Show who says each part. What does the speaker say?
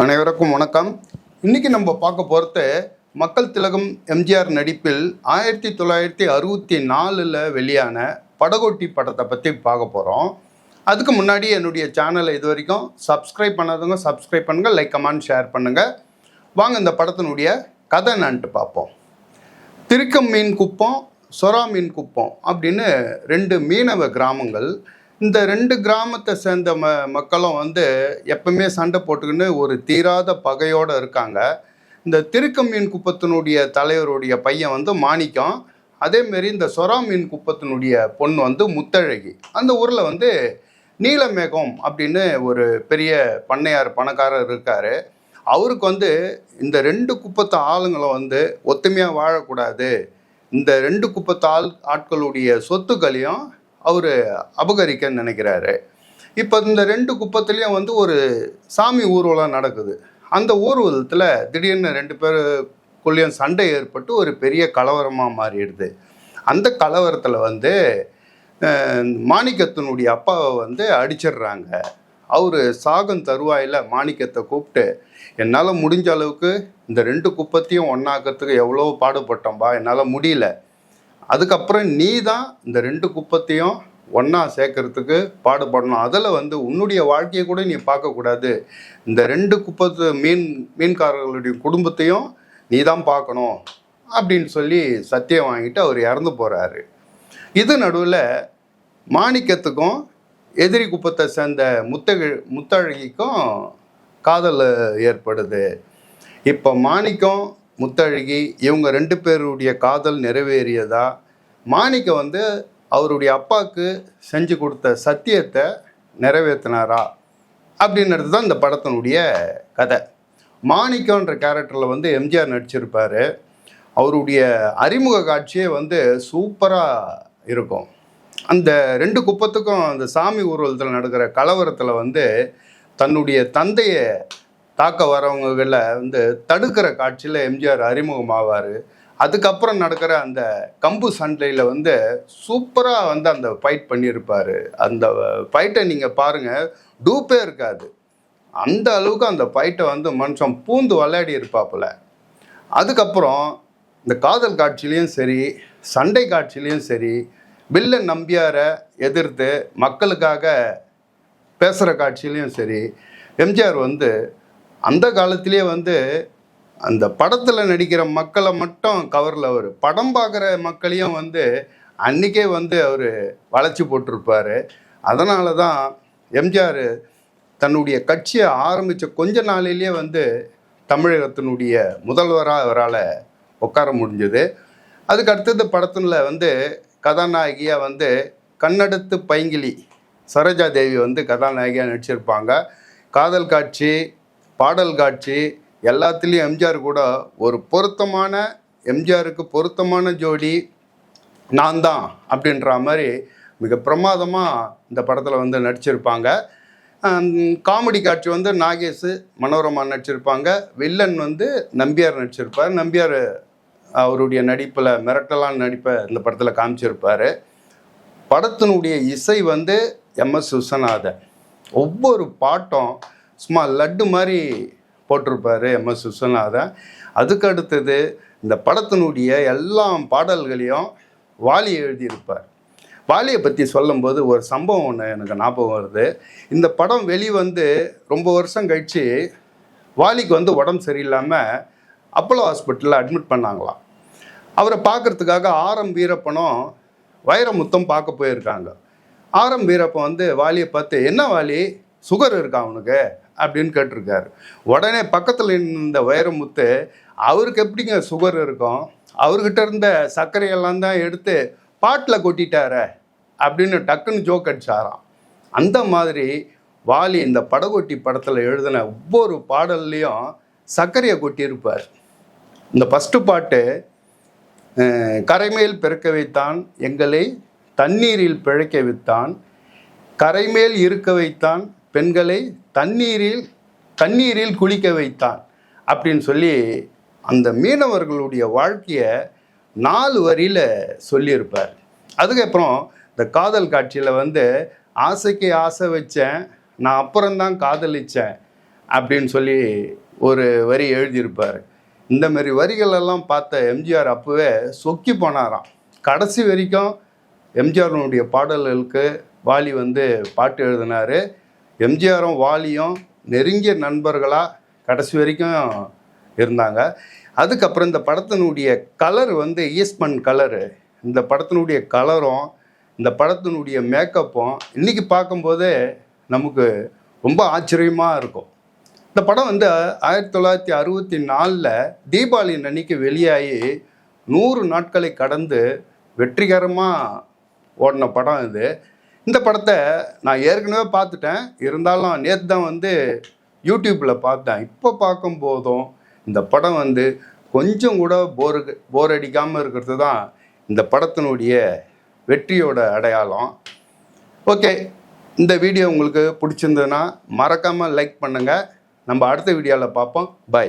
Speaker 1: அனைவருக்கும் வணக்கம். இன்னைக்கு நம்ம பார்க்க போகிறது மக்கள் திலகம் எம்ஜிஆர் நடிப்பில் 1964 வெளியான படகோட்டி படத்தை பற்றி பார்க்க போகிறோம். அதுக்கு முன்னாடி என்னுடைய சேனலை இது வரைக்கும் சப்ஸ்கிரைப் பண்ணாதவங்க சப்ஸ்கிரைப் பண்ணுங்கள், லைக் கமெண்ட் ஷேர் பண்ணுங்கள். வாங்க இந்த படத்தினுடைய கதை என்னன்ட்டு பார்ப்போம். திருக்கம் மீன் குப்பம், சொரா மீன் குப்பம் அப்படின்னு ரெண்டு மீனவ கிராமங்கள். இந்த ரெண்டு கிராமத்தை சேர்ந்த மக்களும் எப்பவுமே சண்டை போட்டுக்கின்னு ஒரு தீராத பகையோடு இருக்காங்க. இந்த திருக்கம் மீன் குப்பத்தினுடைய தலைவருடைய பையன் மாணிக்கம், அதேமாரி இந்த சொரா மீன் குப்பத்தினுடைய பொண்ணு முத்தழகி. அந்த ஊரில் நீலமேகம் அப்படின்னு ஒரு பெரிய பண்ணையார் பணக்காரர் இருக்கார். அவருக்கு இந்த ரெண்டு குப்பத்து ஆளுங்களும் ஒத்துமையாக வாழக்கூடாது, இந்த ரெண்டு குப்பத்து ஆட்களுடைய சொத்துக்களையும் அவர் அபகரிக்கன்னு நினைக்கிறாரு. இப்போ இந்த ரெண்டு குப்பத்துலேயும் ஒரு சாமி ஊர்வலம் நடக்குது. அந்த ஊர்வலத்தில் திடீர்னு ரெண்டு பேருக்குள்ளேயும் சண்டை ஏற்பட்டு ஒரு பெரிய கலவரமாக மாறிடுது. அந்த கலவரத்தில் மாணிக்கத்தினுடைய அப்பாவை அடிச்சிடுறாங்க. அவர் சாகம் தருவாயில் மாணிக்கத்தை கூப்பிட்டு, என்னால் முடிஞ்ச அளவுக்கு இந்த ரெண்டு குப்பத்தையும் ஒன்றாக்கிறதுக்கு எவ்வளோ பாடுபட்டோம்பா, என்னால் முடியல. அதுக்கப்புறம் நீ தான் இந்த ரெண்டு குப்பத்தையும் ஒன்றா சேர்க்கறதுக்கு பாடுபடணும். அதில் உன்னுடைய வாழ்க்கையை கூட நீ பார்க்கக்கூடாது, இந்த ரெண்டு குப்பத்து மீன்காரர்களுடைய குடும்பத்தையும் நீ தான் பார்க்கணும் அப்படின்னு சொல்லி சத்தியம் வாங்கிட்டு அவர் இறந்து போகிறாரு. இது நடுவில் மாணிக்கத்துக்கும் எதிரி குப்பத்தை சேர்ந்த முத்தழகிக்கும் காதல் ஏற்படுது. இப்போ மாணிக்கம் முத்தழகி இவங்க ரெண்டு பேருடைய காதல் நிறைவேறியதா, மாணிக்கம் அவருடைய அப்பாவுக்கு செஞ்சு கொடுத்த சத்தியத்தை நிறைவேற்றினாரா அப்படின்றது தான் இந்த படத்தினுடைய கதை. மாணிக்கன்ற கேரக்டரில் எம்ஜிஆர் நடிச்சிருப்பார். அவருடைய அறிமுக காட்சியே சூப்பராக இருக்கும். அந்த ரெண்டு குப்பத்துக்கும் அந்த சாமி ஊர்வலத்தில் நடக்கிற கலவரத்தில் தன்னுடைய தந்தையை தாக்க வரவங்களை தடுக்கிற காட்சியில் எம்ஜிஆர் அறிமுகமாவார். அதுக்கப்புறம் நடக்கிற அந்த கம்பு சண்டையில் சூப்பராக அந்த ஃபைட் பண்ணியிருப்பார். அந்த ஃபைட்டை நீங்கள் பாருங்கள், டூப்பே இருக்காது. அந்த அளவுக்கு அந்த ஃபைட்டை மனுஷன் பூந்து விளையாடி இருப்பாப்புல. அதுக்கப்புறம் இந்த காதல் காட்சியிலையும் சரி, சண்டை காட்சியிலையும் சரி, வில்லன் நம்பியாரை எதிர்த்து மக்களுக்காக பேசுகிற காட்சியிலையும் சரி, எம்ஜிஆர் அந்த காலத்திலே அந்த படத்தில் நடிக்கிற மக்களை மட்டும் கவரில் அவர் படம் பார்க்குற மக்களையும் அன்றைக்கே அவர் வளைச்சி போட்டிருப்பார். அதனால தான் எம்ஜிஆர் தன்னுடைய கட்சியை ஆரம்பித்த கொஞ்ச நாளிலேயே தமிழகத்தினுடைய முதல்வராக அவரால் உட்கார முடிஞ்சது. அதுக்கு அடுத்தது படத்தில் கதாநாயகியாக கண்ணெடுத்து பைங்கிலி சரோஜா தேவி கதாநாயகியாக நடிச்சிருப்பாங்க. காதல் காட்சி, பாடல் காட்சி எல்லாத்துலேயும் எம்ஜிஆர் கூட ஒரு பொருத்தமான, எம்ஜிஆருக்கு பொருத்தமான ஜோடி நான் தான் அப்படின்ற மாதிரி மிக பிரமாதமாக இந்த படத்தில் நடிச்சிருப்பாங்க. காமெடி காட்சி நாகேஷ் மனோரமா நடிச்சிருப்பாங்க. வில்லன் நம்பியார் நடிச்சிருப்பார். நம்பியார் அவருடைய நடிப்பில் மிரட்டலான நடிப்பை இந்த படத்தில் காமிச்சிருப்பார். படத்தினுடைய இசை எம்எஸ் விஸ்வநாதன். ஒவ்வொரு பாட்டும் சும்மா லட்டு மாதிரி போட்டிருப்பார் எம்எஸ் விஸ்வநாதன். அதுக்கு அடுத்தது இந்த படத்தினுடைய எல்லா பாடல்களையும் வாலி எழுதியிருப்பார். வாலியை பற்றி சொல்லும்போது ஒரு சம்பவம் ஒன்று எனக்கு ஞாபகம் வருது. இந்த படம் ரொம்ப வருஷம் கழித்து வாலிக்கு உடம்பு சரியில்லாமல் அப்போலோ ஹாஸ்பிட்டலில் அட்மிட் பண்ணாங்களாம். அவரை பார்க்குறதுக்காக ஆரம் வீரப்பனும் வைரமுத்தும் பார்க்க போயிருக்காங்க. ஆரம் வீரப்பன் வாலியை பார்த்து, என்ன வாலி, சுகர் இருக்கா அவனுக்கு அப்படின்னு கேட்டிருக்காரு. உடனே பக்கத்தில் இருந்த வைரமுத்து, அவருக்கு எப்படிங்க சுகர் இருக்கும், அவர்கிட்ட இருந்த சர்க்கரையெல்லாம் தான் எடுத்து பாட்டில் கொட்டிட்டார அப்படின்னு டக்குன்னு ஜோக் அடிச்சாராம். அந்த மாதிரி வாலி இந்த படகோட்டி படத்தில் எழுதின ஒவ்வொரு பாடல்லையும் சர்க்கரையை கொட்டியிருப்பார். இந்த ஃபஸ்ட்டு பாட்டு, கரைமேல் பிறக்க வைத்தான் எங்களை தண்ணீரில் பிழைக்க வைத்தான், கரைமேல் இருக்க வைத்தான் பெண்களை தண்ணீரில் குளிக்க வைத்தான் அப்படின்னு சொல்லி அந்த மீனவர்களுடைய வாழ்க்கையை 4 வரியில் சொல்லியிருப்பார். அதுக்கப்புறம் இந்த காதல் காட்சியில் ஆசைக்கு ஆசை வச்சேன், நான் அப்புறம்தான் காதலித்தேன் அப்படின்னு சொல்லி ஒரு வரி எழுதியிருப்பார். இந்த மாதிரி வரிகளெல்லாம் பார்த்த எம்ஜிஆர் அப்போவே சொக்கி போனாராம். கடைசி வரைக்கும் எம்ஜிஆருடைய பாடல்களுக்கு வாலி வந்து பாட்டு எழுதினார். எம்ஜிஆரும் வாலியும் நெருங்கிய நண்பர்களாக கடைசி வரைக்கும் இருந்தாங்க. அதுக்கப்புறம் இந்த படத்தினுடைய கலர் வந்து ஈஸ்ட்மன் கலரு, இந்த படத்தினுடைய கலரும் இந்த படத்தினுடைய மேக்கப்பும் இன்றைக்கி பார்க்கும்போதே நமக்கு ரொம்ப ஆச்சரியமாக இருக்கும். இந்த படம் வந்து 1964 தீபாவளி அன்னைக்கு வெளியாகி 100 நாட்களை கடந்து வெற்றிகரமாக ஓடின படம் இது. இந்த படத்தை நான் ஏற்கனவே பார்த்துட்டேன், இருந்தாலும் நேற்று தான் வந்து யூடியூப்பில் பார்த்தேன். இப்போ பார்க்கும்போதும் இந்த படம் வந்து கொஞ்சம் கூட போர் அடிக்காமல் இருக்கிறது தான் இந்த படத்தினுடைய வெற்றியோட அடையாளம். ஓகே, இந்த வீடியோ உங்களுக்கு பிடிச்சிருந்ததுன்னா மறக்காமல் லைக் பண்ணுங்கள். நம்ம அடுத்த வீடியோவில் பார்ப்போம். பை.